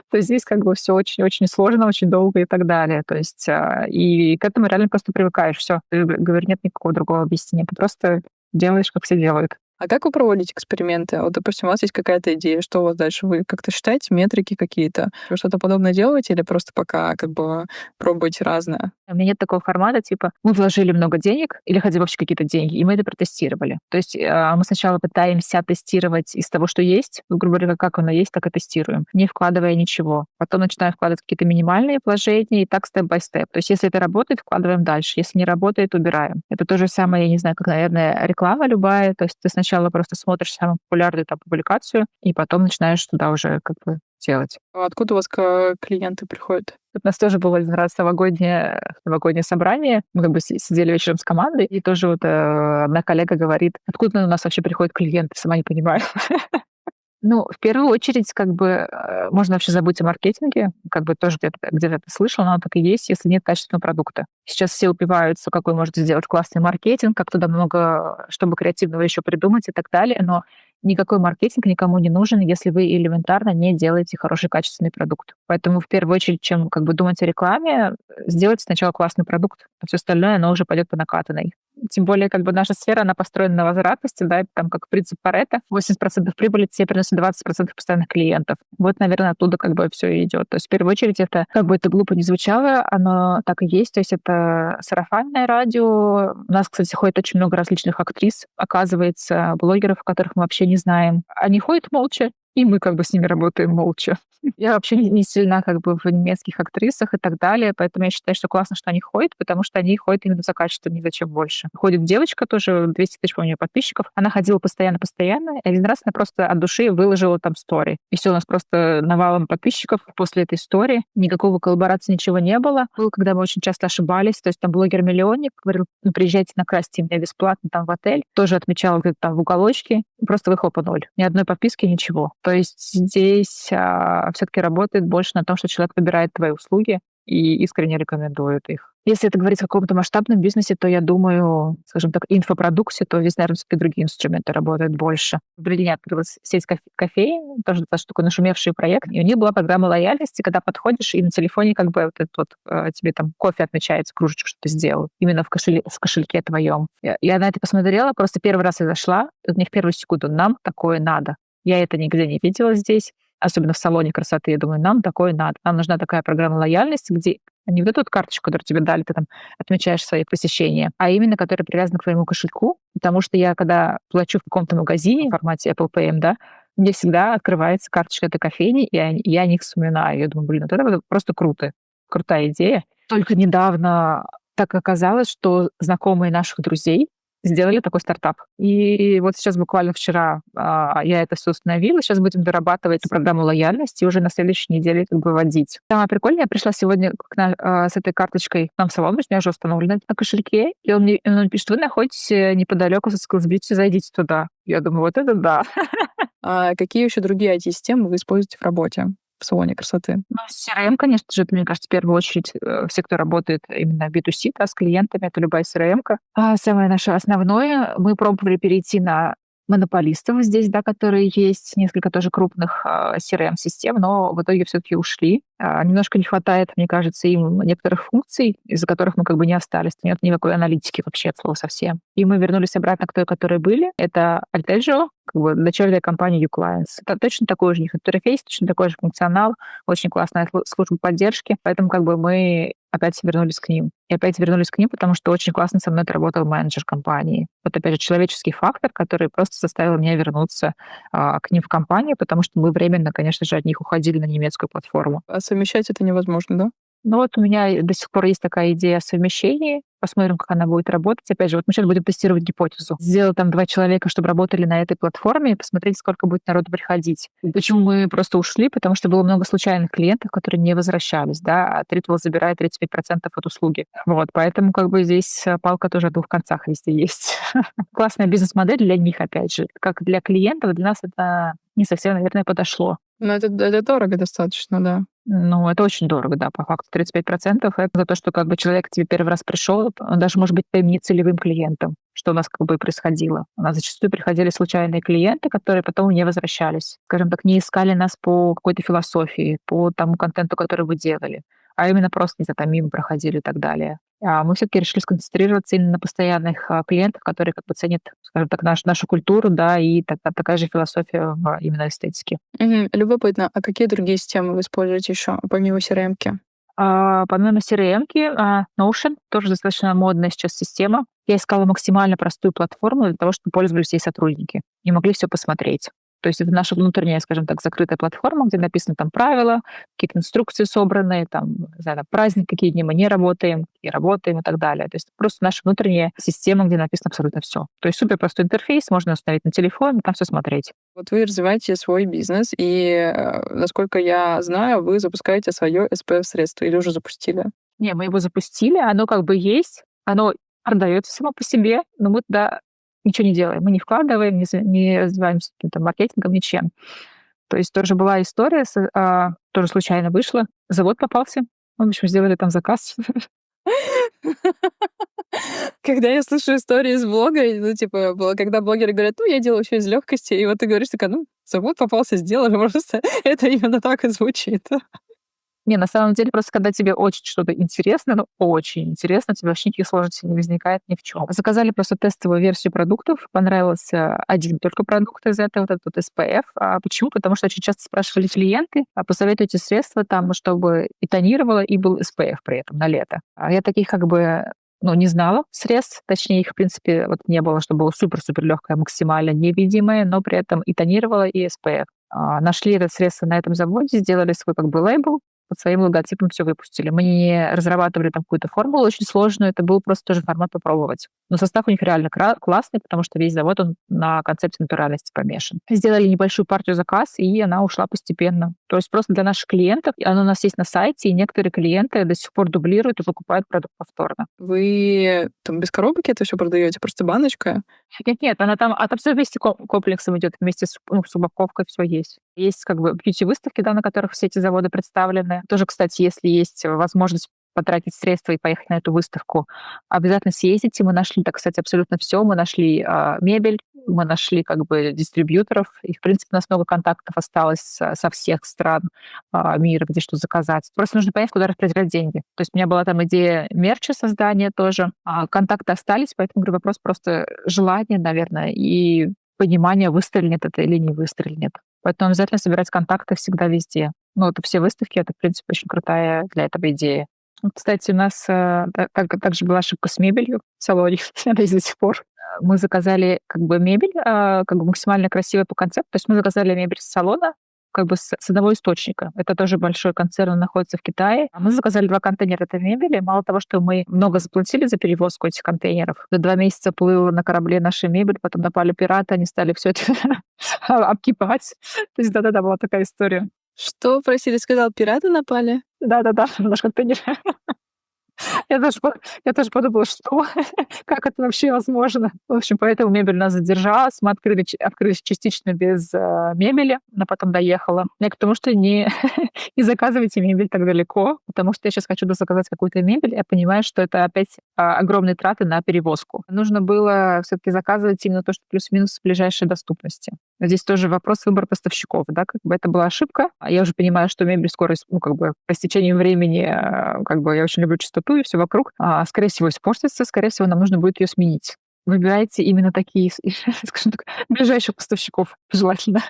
то здесь как бы все очень-очень сложно, очень долго и так далее. То есть и к этому реально просто привыкаешь. Все, говорю, нет никакого другого объяснения. Ты просто делаешь, как все делают. А как вы проводите эксперименты? Вот, допустим, у вас есть какая-то идея, что у вас дальше? Вы как-то считаете метрики какие-то? Вы что-то подобное делаете или просто пока как бы пробуете разное? У меня нет такого формата, типа, мы вложили много денег или хотя бы вообще какие-то деньги, и мы это протестировали. То есть мы сначала пытаемся тестировать из того, что есть, ну, грубо говоря, как оно есть, так и тестируем, не вкладывая ничего. Потом начинаем вкладывать какие-то минимальные вложения, и так степ-бай-степ. То есть если это работает, вкладываем дальше. Если не работает, убираем. Это то же самое, я не знаю, как, наверное, реклама любая. То есть ты сначала просто смотришь самую популярную там публикацию, и потом начинаешь туда уже как бы делать. А откуда у вас клиенты приходят? У нас тоже было один раз новогоднее собрание. Мы как бы сидели вечером с командой, и тоже вот одна коллега говорит: "Откуда у нас вообще приходят клиенты?" Сама не понимаю. Ну, в первую очередь, как бы, можно вообще забыть о маркетинге. Как бы тоже где-то это слышала, но оно так и есть, если нет качественного продукта. Сейчас все упиваются, какой может сделать классный маркетинг, как туда много, чтобы креативного еще придумать и так далее. Но никакой маркетинг никому не нужен, если вы элементарно не делаете хороший качественный продукт. Поэтому в первую очередь, чем как бы думать о рекламе, сделать сначала классный продукт, а все остальное, оно уже пойдет по накатанной. Тем более, как бы наша сфера, она построена на возвратности, да, это там как принцип Паретта. 80% прибыли тебе приносит 20% постоянных клиентов. Вот, наверное, оттуда как бы все и идет. То есть в первую очередь это, как бы это глупо не звучало, оно так и есть. То есть это сарафанное радио. У нас, кстати, ходит очень много различных актрис, оказывается, блогеров, которых мы вообще не знаем. Они ходят молча, и мы как бы с ними работаем молча. Я вообще не сильна как бы в немецких актрисах и так далее, поэтому я считаю, что классно, что они ходят, потому что они ходят именно за качеством, ни зачем больше. Ходит девочка тоже, 200 тысяч, по-моему, подписчиков. Она ходила постоянно-постоянно, и один раз она просто от души выложила там стори. И все, у нас просто навалом подписчиков после этой истории. Никакого коллаборации, ничего не было. Было, когда мы очень часто ошибались, то есть там блогер-миллионник говорил: "Ну, приезжайте накрасьте меня бесплатно там в отель". Тоже отмечал где-то там в уголочке. Просто выхлопа ноль. Ни одной подписки, ничего. То есть здесь все-таки работает больше на том, что человек выбирает твои услуги и искренне рекомендует их. Если это говорить о каком-то масштабном бизнесе, то я думаю, скажем так, инфопродукте, то здесь, наверное, все-таки другие инструменты работают больше. В Берлине открылась сеть кофеен, тоже достаточно такой нашумевший проект, и у них была программа лояльности, когда подходишь, и на телефоне как бы вот этот вот, тебе там кофе отмечается, кружечку, что ты сделал, именно в кошельке твоем. Я на это посмотрела, просто первый раз я зашла, и вот мне в первую секунду: нам такое надо. Я это нигде не видела здесь, особенно в салоне красоты. Я думаю, нам такое надо. Нам нужна такая программа лояльности, где не вот эту вот карточку, которую тебе дали, ты там отмечаешь свои посещения, а именно которая привязана к твоему кошельку. Потому что я, когда плачу в каком-то магазине в формате Apple Pay, да, мне всегда открывается карточка этой кофейни, и я о них вспоминаю. Я думаю, блин, вот это просто круто. Крутая идея. Только недавно так оказалось, что знакомые наших друзей сделали такой стартап. И вот сейчас буквально вчера я это все установила. Сейчас будем дорабатывать программу лояльности и уже на следующей неделе как бы вводить. Самое прикольное, я пришла сегодня с этой карточкой к нам в салон, то есть у меня уже установлено на кошельке, и он пишет: "Вы находитесь неподалеку со Скиллсбьюти, зайдите туда". Я думаю, вот это да. А какие еще другие IT-системы вы используете в работе в салоне красоты? Ну, CRM, конечно же, это, мне кажется, в первую очередь все, кто работает именно B2C, да, с клиентами, это любая CRM-ка. А самое наше основное, мы пробовали перейти на монополистов здесь, да, которые есть, несколько тоже крупных CRM-систем, но в итоге все-таки ушли. Немножко не хватает, мне кажется, им некоторых функций, из-за которых мы как бы не остались. Нет никакой аналитики вообще от слова совсем. И мы вернулись обратно к той, которые были. Это Altegio, как бы дочерняя компания Uclients. Это точно такой же у них интерфейс, точно такой же функционал, очень классная служба поддержки, поэтому как бы мы опять вернулись к ним. И опять вернулись к ним, потому что очень классно со мной отработал менеджер компании. Вот опять же человеческий фактор, который просто заставил меня вернуться к ним в компанию, потому что мы временно, конечно же, от них уходили на немецкую платформу. А совмещать это невозможно, да? Ну вот у меня до сих пор есть такая идея о совмещении. Посмотрим, как она будет работать. Опять же, вот мы сейчас будем тестировать гипотезу. Сделать там 2 человека, чтобы работали на этой платформе, и посмотреть, сколько будет народу приходить. И почему мы просто ушли? Потому что было много случайных клиентов, которые не возвращались, да, а Treatwell забирает 35% от услуги. Вот, поэтому как бы здесь палка тоже о 2 концах везде есть. Классная бизнес-модель для них, опять же. Как для клиентов, для нас это не совсем, наверное, подошло. Но это дорого достаточно, да. Ну, это очень дорого, да, по факту 35%. Это за то, что как бы человек к тебе первый раз пришел, он даже может быть твоим нецелевым клиентом, что у нас как бы и происходило. У нас зачастую приходили случайные клиенты, которые потом не возвращались. Скажем так, не искали нас по какой-то философии, по тому контенту, который вы делали, а именно просто, не знаю, там мимо проходили и так далее. Мы все-таки решили сконцентрироваться именно на постоянных клиентах, которые как бы ценят, скажем так, нашу культуру, да, и такая же философия в именно эстетике. Любопытно. А какие другие системы вы используете еще, помимо CRM-ки? Помимо CRM-ки, Notion тоже достаточно модная сейчас система. Я искала максимально простую платформу для того, чтобы пользовались ей сотрудники и могли все посмотреть. То есть это наша внутренняя, скажем так, закрытая платформа, где написаны там правила, какие-то инструкции собранные, там, не знаю, там, праздник, какие дни мы не работаем, и работаем и так далее. То есть просто наша внутренняя система, где написано абсолютно все. То есть супер простой интерфейс, можно установить на телефон и там все смотреть. Вот вы развиваете свой бизнес, и, насколько я знаю, вы запускаете свое SPF-средство или уже запустили? Не, мы его запустили, оно как бы есть, оно продается само по себе, но мы туда ничего не делаем. Мы не вкладываем, не развиваемся каким-то маркетингом, ничем. То есть тоже была история, тоже случайно вышла, завод попался, мы, в общем, сделали там заказ. Когда я слышу истории из блога, ну, типа, когда блогеры говорят, ну, я делаю все из легкости, и вот ты говоришь такая, ну, завод попался, сделали, просто это именно так и звучит. Не, на самом деле, просто когда тебе очень что-то интересно, ну, очень интересно, тебе вообще никаких сложностей не возникает ни в чем. Заказали просто тестовую версию продуктов, понравился один только продукт из этого, вот этот вот SPF. Почему? Потому что очень часто спрашивали клиенты, посоветуйте средства там, чтобы и тонировало, и был SPF при этом на лето. Я таких как бы не знала средств, точнее, их, в принципе, вот не было, чтобы было супер-супер легкое, максимально невидимое, но при этом и тонировало, и SPF. Нашли это средство на этом заводе, сделали свой как бы лейбл, под своим логотипом все выпустили. Мы не разрабатывали там какую-то формулу очень сложную, это был просто тоже формат попробовать. Но состав у них реально классный, потому что весь завод, он на концепте натуральности помешан. Сделали небольшую партию заказ, и она ушла постепенно. То есть просто для наших клиентов, и оно у нас есть на сайте, и некоторые клиенты до сих пор дублируют и покупают продукт повторно. Вы там без коробки это все продаете, просто баночка? Нет, она там, всё вместе комплексом идет, вместе с упаковкой все есть. Есть как бы бьюти-выставки, да, на которых все эти заводы представлены. Тоже, кстати, если есть возможность потратить средства и поехать на эту выставку, обязательно съездите. Мы нашли, так сказать, абсолютно все. Мы нашли мебель, мы нашли как бы дистрибьюторов. И, в принципе, у нас много контактов осталось со всех стран мира, где что заказать. Просто нужно понять, куда распределять деньги. То есть у меня была там идея мерча создания тоже. Контакты остались, поэтому, говорю, вопрос просто желания, наверное, и понимания, выстрелит это или не выстрелит. Поэтому обязательно собирать контакты всегда везде. Ну, это все выставки, это, в принципе, очень крутая для этого идея. Вот, кстати, у нас также была ошибка с мебелью в салоне, она есть до сих пор. Мы заказали как бы мебель, как бы максимально красивая по концепту. То есть мы заказали мебель с салона, как бы с одного источника. Это тоже большой концерн, он находится в Китае. Мы заказали 2 контейнера этой мебели. Мало того, что мы много заплатили за перевозку этих контейнеров, за 2 месяца плыла на корабле наша мебель, потом напали пираты, они стали все это обкипать. То есть да-да-да, была такая история. Что, простите, сказал, пираты напали? Да-да-да, наш контейнер. Я тоже подумала, что? Как это вообще возможно? В общем, поэтому мебель у нас задержалась. Мы открылись частично без мебели, но потом доехала. Я к тому, что не заказывайте мебель так далеко, потому что я сейчас хочу заказать какую-то мебель, я понимаю, что это опять огромные траты на перевозку. Нужно было все-таки заказывать именно то, что плюс-минус в ближайшей доступности. Здесь тоже вопрос выбора поставщиков, да, как бы это была ошибка. Я уже понимаю, что мебель скоро, как бы по истечению времени, как бы я очень люблю чистоту и все вокруг, скорее всего, испортится, скорее всего, нам нужно будет ее сменить. Выбирайте именно такие, скажем так, ближайших поставщиков желательно.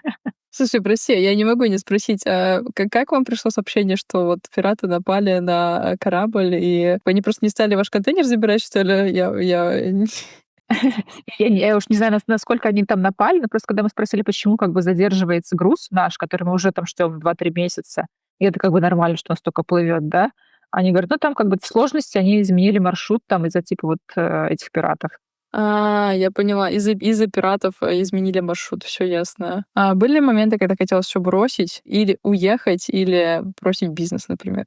Слушай, прости, я не могу не спросить, а как вам пришло сообщение, что вот пираты напали на корабль, и они просто не стали ваш контейнер забирать, что ли? Я уж не знаю, насколько они там напали, но просто когда мы спросили, почему как бы задерживается груз наш, который мы уже там ждем 2-3 месяца, и это как бы нормально, что он столько плывет, да? Они говорят, ну там как бы сложности, они изменили маршрут там из-за типа вот этих пиратов. Я поняла. Из-за пиратов изменили маршрут, все ясно. А были ли моменты, когда хотелось все бросить или уехать, или бросить бизнес, например?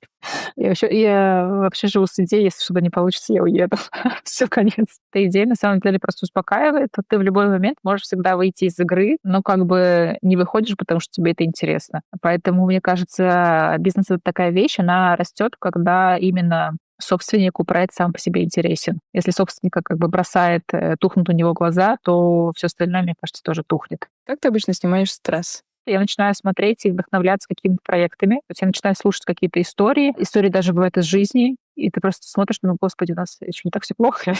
Я вообще живу с идеей, если что-то не получится, я уеду. Все, конец. Эта идея на самом деле просто успокаивает. Вот ты в любой момент можешь всегда выйти из игры, но как бы не выходишь, потому что тебе это интересно. Поэтому, мне кажется, бизнес — это такая вещь, она растет, когда именно собственнику проект сам по себе интересен. Если собственника как бы бросает, тухнут у него глаза, то все остальное, мне кажется, тоже тухнет. Как ты обычно снимаешь стресс? Я начинаю смотреть и вдохновляться какими-то проектами. То есть я начинаю слушать какие-то истории. Истории даже бывают из жизни. и ты просто смотришь, ну, господи, у нас еще не так все плохо.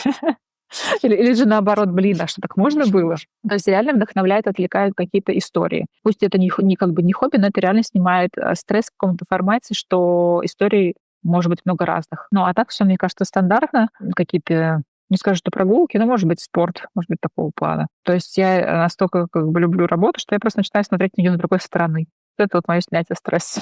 Или же наоборот, блин, а что так можно было? То есть реально вдохновляет, отвлекают какие-то истории. Пусть это не как бы не хобби, но это реально снимает стресс в каком-то формате, что историй может быть много разных. Ну, а так все, мне кажется, стандартно. Какие-то, не скажу, что прогулки, но, может быть, спорт, может быть, такого плана. То есть я настолько как бы люблю работу, что я просто начинаю смотреть на нее с другой стороны. Это вот мое снятие стресса.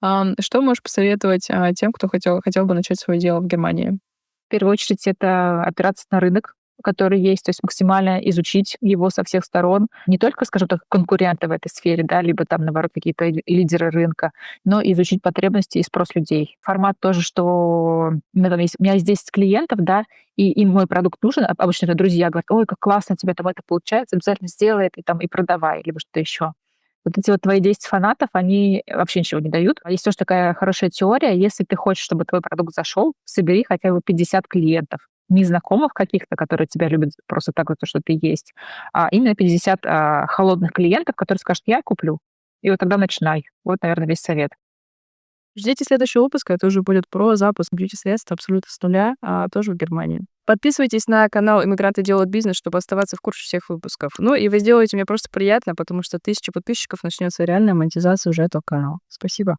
Что можешь посоветовать тем, кто хотел бы начать свое дело в Германии? В первую очередь это опираться на рынок, который есть, то есть максимально изучить его со всех сторон. Не только, скажем так, конкуренты в этой сфере, да, либо там, наоборот, какие-то лидеры рынка, но и изучить потребности и спрос людей. Формат тоже, что у меня есть 10 клиентов, да, и им мой продукт нужен. Обычно это друзья говорят: ой, как классно у тебя там это получается, обязательно сделай это и продавай, либо что-то еще. Вот эти вот твои 10 фанатов, они вообще ничего не дают. Есть тоже такая хорошая теория: если ты хочешь, чтобы твой продукт зашел, собери хотя бы 50 клиентов. Не знакомых каких-то, которые тебя любят просто так, вот, что ты есть, а именно 50 холодных клиентов, которые скажут: я куплю. И вот тогда начинай. Вот, наверное, весь совет. Ждите следующего выпуска. Это уже будет про запуск бьюти-средств абсолютно с нуля, тоже в Германии. Подписывайтесь на канал «Иммигранты делают бизнес», чтобы оставаться в курсе всех выпусков. Ну и вы сделаете мне просто приятно, потому что 1000 подписчиков начнется реальная монетизация уже этого канала. Спасибо.